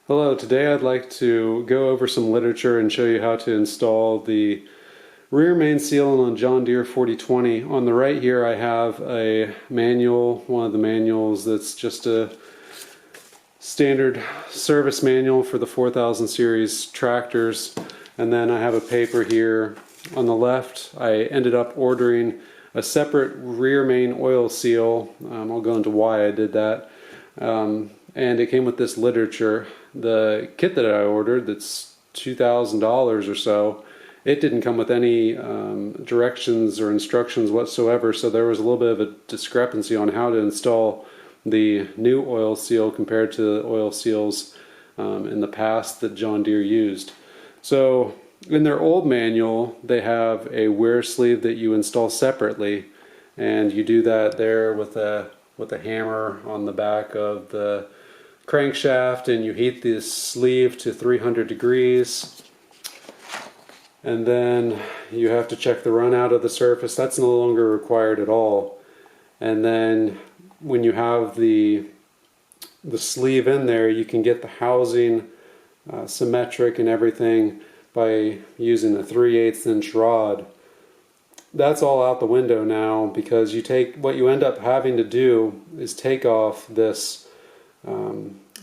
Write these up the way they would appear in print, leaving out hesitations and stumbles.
Hello, today I'd like to go over some literature and show you how to install the rear main seal on a John Deere 4020. On the right here I have a manual, one of the manuals that's just a standard service manual for the 4000 series tractors. And then I have a paper here on the left. I ended up ordering a separate rear main oil seal. I'll go into why I did that. And it came with this literature. The kit that I ordered, that's $2,000 or so, it didn't come with any directions or instructions whatsoever, so there was a little bit of a discrepancy on how to install the new oil seal compared to the oil seals in the past that John Deere used. So in their old manual, they have a wear sleeve that you install separately, and you do that there with a hammer on the back of the crankshaft, and you heat this sleeve to 300 degrees, and then you have to check the run out of the surface. That's no longer required at all. And then when you have the sleeve in there, you can get the housing symmetric and everything by using a 3/8 inch rod. That's all out the window now, because what you end up having to do is take off this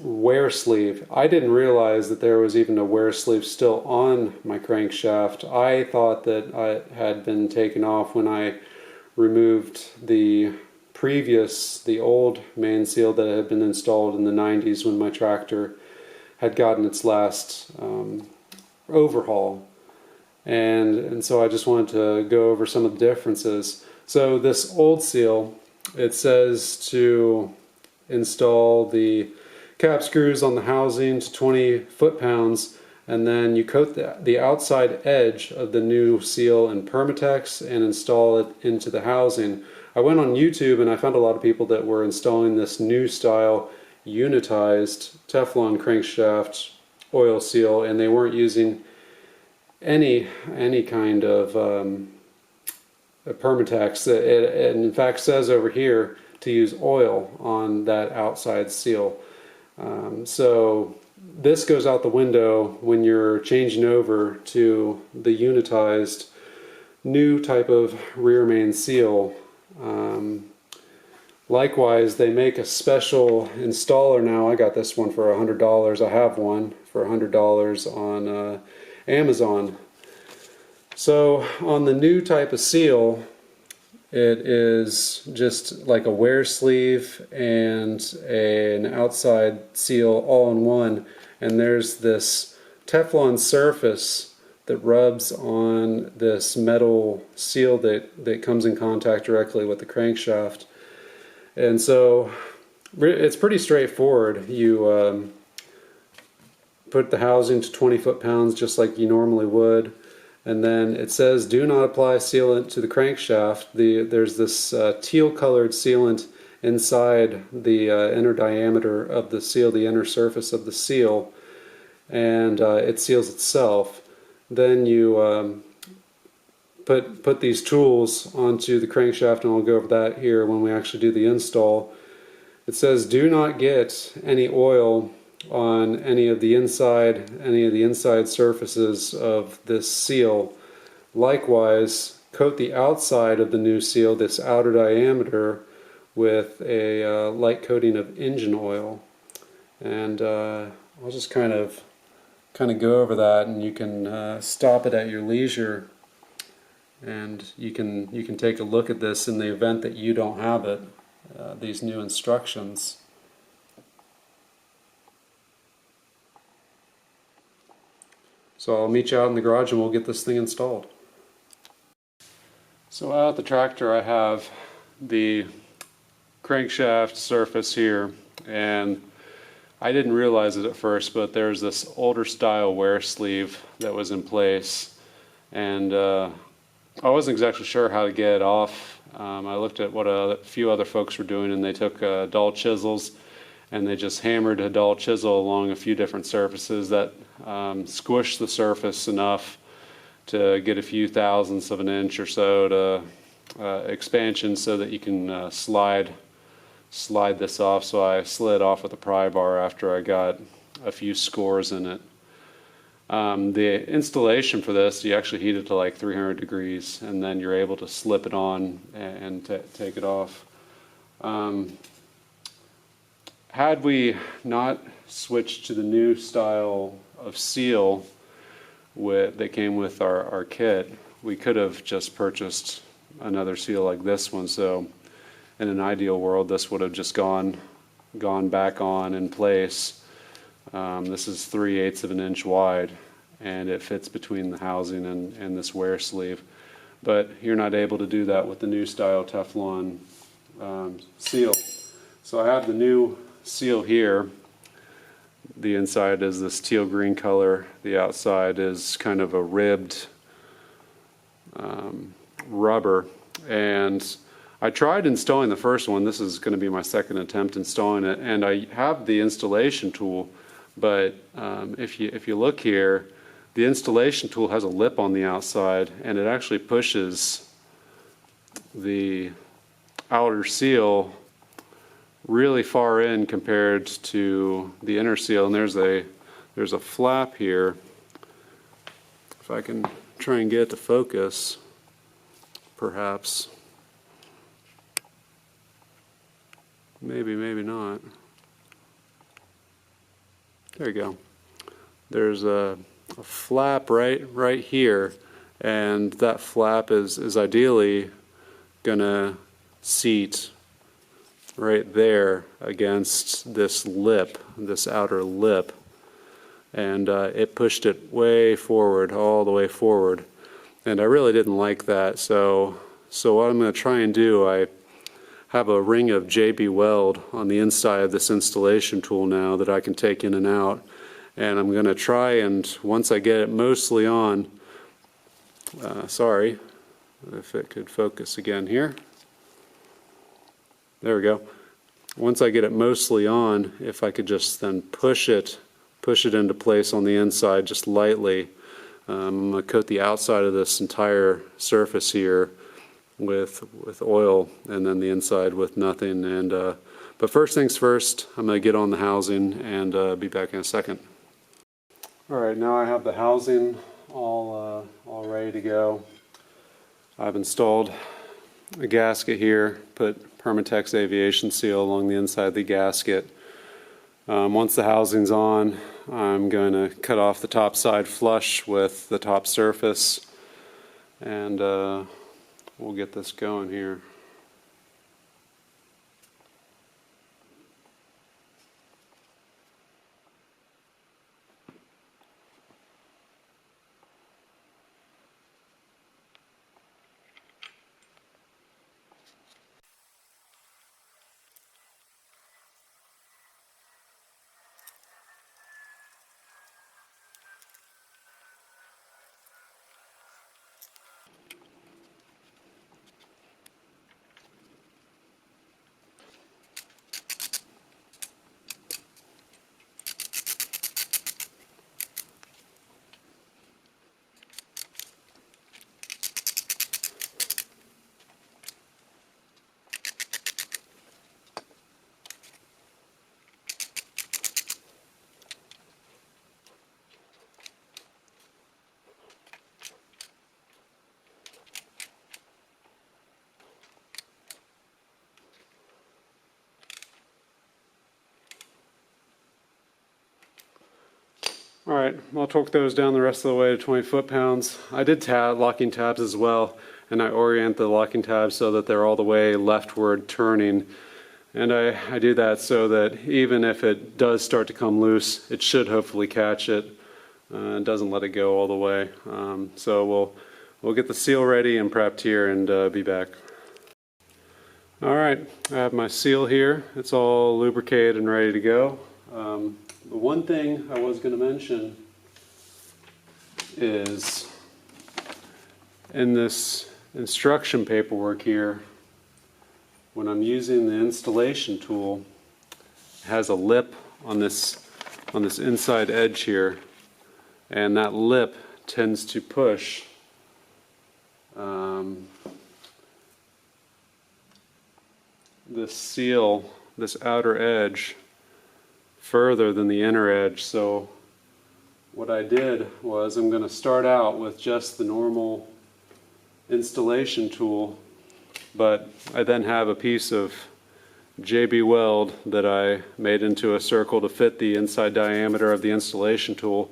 wear sleeve. I didn't realize that there was even a wear sleeve still on my crankshaft. I thought that it had been taken off when I removed the old main seal that had been installed in the 90s when my tractor had gotten its last overhaul. And so I just wanted to go over some of the differences. So this old seal, it says to install the cap screws on the housing to 20 foot-pounds, and then you coat the outside edge of the new seal in Permatex and install it into the housing. I went on YouTube and I found a lot of people that were installing this new style unitized Teflon crankshaft oil seal, and they weren't using any kind of Permatex. It in fact says over here to use oil on that outside seal. So this goes out the window when you're changing over to the unitized new type of rear main seal. Likewise, they make a special installer now. I got this one for $100. I have one for $100 on Amazon. So on the new type of seal, it is just like a wear sleeve and an outside seal all in one, and there's this Teflon surface that rubs on this metal seal that comes in contact directly with the crankshaft. And so it's pretty straightforward. You put the housing to 20 foot-pounds just like you normally would. And then it says, do not apply sealant to the crankshaft. There's this teal-colored sealant inside the inner diameter of the seal, the inner surface of the seal, and it seals itself. Then you put these tools onto the crankshaft, and I'll go over that here when we actually do the install. It says, do not get any oil on any of the inside surfaces of this seal. Likewise, coat the outside of the new seal, this outer diameter, with a light coating of engine oil. And I'll just kind of go over that, and you can stop it at your leisure, and you can take a look at this in the event that you don't have it, these new instructions. So I'll meet you out in the garage and we'll get this thing installed. So out at the tractor I have the crankshaft surface here, and I didn't realize it at first, but there's this older style wear sleeve that was in place, and I wasn't exactly sure how to get it off. I looked at what a few other folks were doing, and they took dull chisels and they just hammered a dull chisel along a few different surfaces that squished the surface enough to get a few thousandths of an inch or so to expansion so that you can slide this off. So I slid off with a pry bar after I got a few scores in it. The installation for this, you actually heat it to like 300 degrees, and then you're able to slip it on and take it off. Had we not switched to the new style of seal that came with our kit, we could have just purchased another seal like this one. So in an ideal world, this would have just gone back on in place. This is 3/8 of an inch wide, and it fits between the housing and this wear sleeve. But you're not able to do that with the new style Teflon seal. So I have the new seal here. The inside is this teal green color. The outside is kind of a ribbed rubber. And I tried installing the first one. This is going to be my second attempt installing it, and I have the installation tool. But if you look here, the installation tool has a lip on the outside, and it actually pushes the outer seal really far in compared to the inner seal. And there's a flap here. If I can try and get it to focus, perhaps. Maybe not. There you go. There's a flap right here, and that flap is ideally gonna seat right there against this lip, this outer lip, and it pushed it way forward, all the way forward, and I really didn't like that. So what I'm going to try and do, I have a ring of JB Weld on the inside of this installation tool now that I can take in and out, and I'm going to try, and once I get it mostly on, sorry if it could focus again here. There we go. Once I get it mostly on, if I could just then push it into place on the inside just lightly. I'm going to coat the outside of this entire surface here with oil, and then the inside with nothing. And but first things first, I'm going to get on the housing and be back in a second. All right, now I have the housing all ready to go. I've installed a gasket here, put Permatex aviation seal along the inside of the gasket. Once the housing's on, I'm going to cut off the top side flush with the top surface, and we'll get this going here. All right, I'll torque those down the rest of the way to 20 foot-pounds. I did locking tabs as well, and I orient the locking tabs so that they're all the way leftward turning. And I do that so that even if it does start to come loose, it should hopefully catch it. It doesn't let it go all the way. So we'll get the seal ready and prepped here and be back. All right, I have my seal here. It's all lubricated and ready to go. The one thing I was going to mention is in this instruction paperwork here, when I'm using the installation tool, it has a lip on this inside edge here, and that lip tends to push this seal, this outer edge, further than the inner edge. So what I did was I'm going to start out with just the normal installation tool, but I then have a piece of JB Weld that I made into a circle to fit the inside diameter of the installation tool,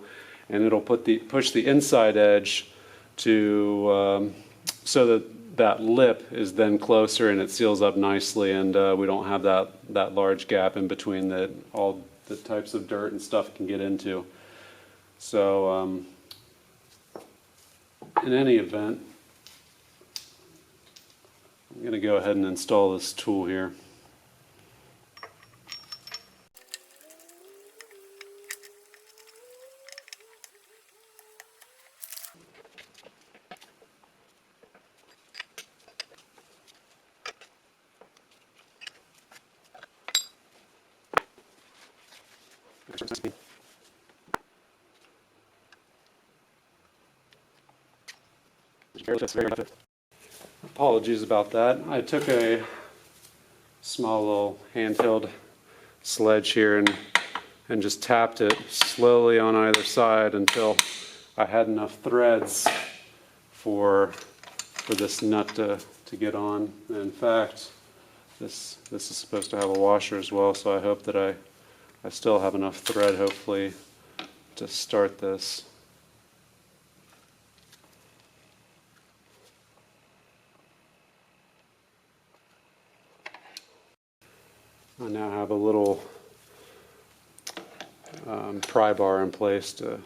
and it'll push the inside edge to so that lip is then closer and it seals up nicely, and we don't have that large gap in between that all the types of dirt and stuff can get into. So in any event, I'm going to go ahead and install this tool here. Apologies about that. I took a small little handheld sledge here and just tapped it slowly on either side until I had enough threads for this nut to get on. And in fact, this is supposed to have a washer as well, so I hope that I still have enough thread, hopefully, to start this. I now have a little pry bar in place to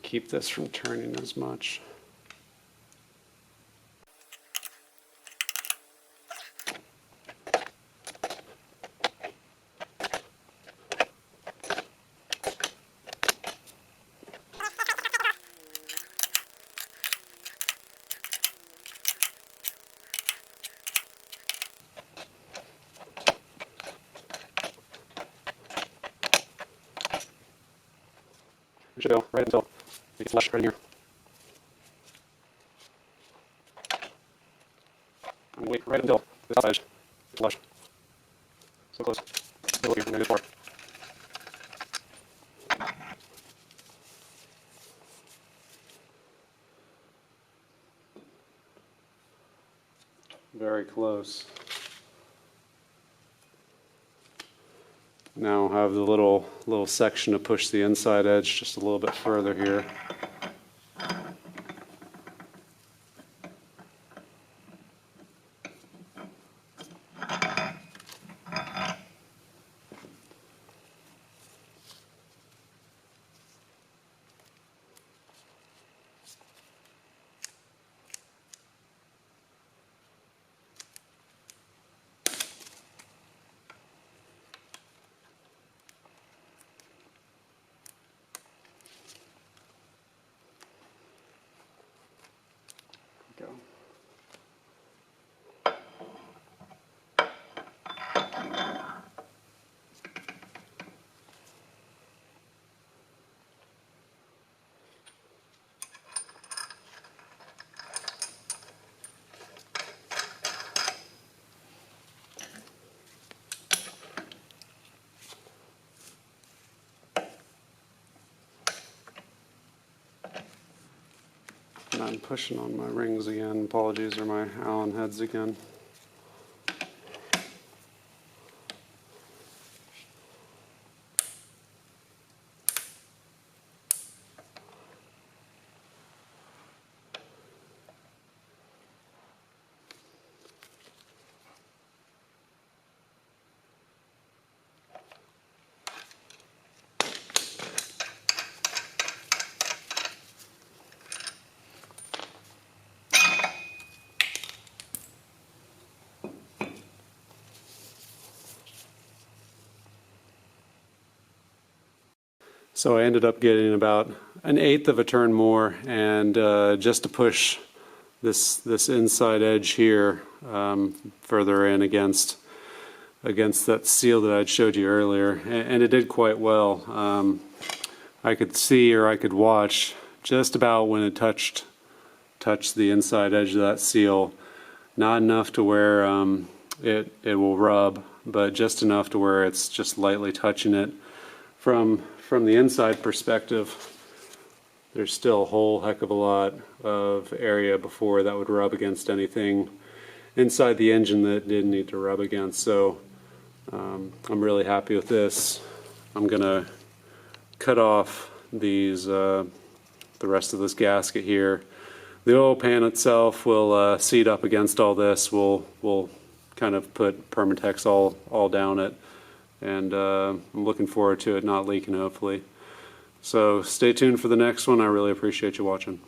keep this from turning as much. We should go right until it gets flush right in here. I'm going to wait right until the top edge is flush. So close. Still here. I'm going to go for it. Very close. Now I'll have the little section to push the inside edge just a little bit further here. Go. And I'm pushing on my rings again. Apologies, or my Allen heads again. So I ended up getting about 1/8 of a turn more, and just to push this inside edge here further in against that seal that I'd showed you earlier, and it did quite well. I could see, or I could watch just about when it touched the inside edge of that seal. Not enough to where it will rub, but just enough to where it's just lightly touching it. from the inside perspective, there's still a whole heck of a lot of area before that would rub against anything inside the engine that didn't need to rub against. So I'm really happy with this. I'm gonna cut off these the rest of this gasket here. The oil pan itself will seat up against all this. We'll kind of put Permatex all down it, and I'm looking forward to it not leaking, hopefully. So stay tuned for the next one. I really appreciate you watching.